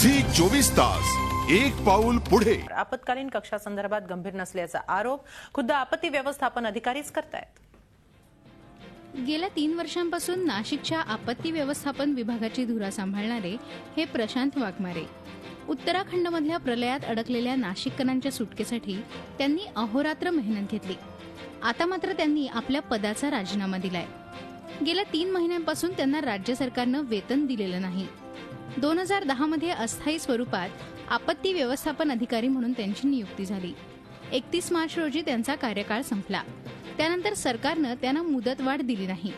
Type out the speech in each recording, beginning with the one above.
Zee 24 तास एक पाऊल पुढे। आपत्कालीन कक्षासंदर्भात गंभीर नसल्याचा आरोप खुद्द आपत्ती व्यवस्थापन अधिकारीच करतायत। गेल्या 3 वर्षांपासून नाशिकच्या आपत्ती व्यवस्थापन विभागाची धुरा सांभाळणारे हे प्रशांत वाघमारे उत्तराखंडमधल्या प्रलयात अडकलेल्या नाशिककरांच्या सुटकेसाठी त्यांनी अहोरात्र मेहनत घेतली। आता मात्र त्यांनी आपल्या पदाचा राजीनामा दिलाय। गेल्या 3 महिन्यांपासून त्यांना राज्य सरकारनं वेतन दिलेलं नाही। 2010 मध्ये अस्थायी स्वरूपात आपत्ती व्यवस्थापन अधिकारी म्हणून त्यांची नियुक्ती झाली। 31 मार्च रोजी त्यांचा कार्यकाळ संपला। त्यानंतर सरकारनं त्यांना मुदतवाढ दिली नाही।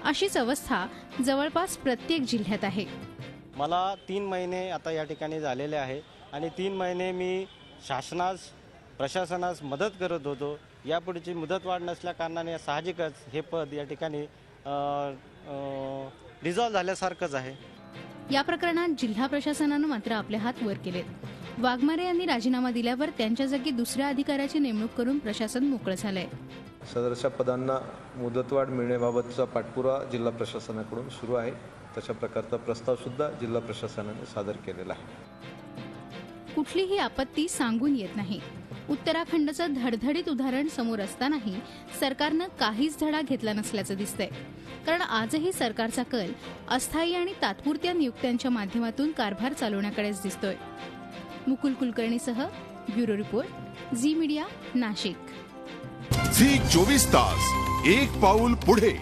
अशीच अवस्था जवळपास प्रत्येक जिल्ह्यात आहे। मला 3 महिने आता या ठिकाणी झालेले आहे आणि 3 महिने मी शासनास प्रशासनास मदत करत होतो। यापुढची मुदतवाढ नसल्या कारणाने साहजिकच हे पद या ठिकाणी डिझॉल्व झाल्यासारखंच आहे। या प्रकरणात जिल्हा प्रशासनानं मात्र आपले हात वर केलेत। वाघमारे यांनी राजीनामा दिल्यावर त्यांच्या जागी दुसऱ्या अधिकाऱ्याची नेमणूक करून प्रशासन मोकळं झालंय। सदरच्या पदांना मुदतवाढ मिळण्याबाबतचा पाठपुरावा जिल्हा प्रशासनाकडून सुरू आहे। तशा प्रकारचा प्रस्ताव सुद्धा जिल्हा प्रशासनाने सादर केलेला आहे। कुठलीही आपत्ती सांगून येत नाही। उत्तराखंडचं धडधडीत उदाहरण समोर असतानाही सरकारनं काहीच धडा घेतला नसल्याचं दिसतंय। कारण आजही सरकारचा कल अस्थायी आणि तात्पुरत्या नियुक्त्यांच्या माध्यमातून कारभार चालवण्याकडेच दिसतोय। मुकुल कुलकर्णीसह bureau report, Zee media, Nashik. Zee 24 तास एक पाऊल पुढे।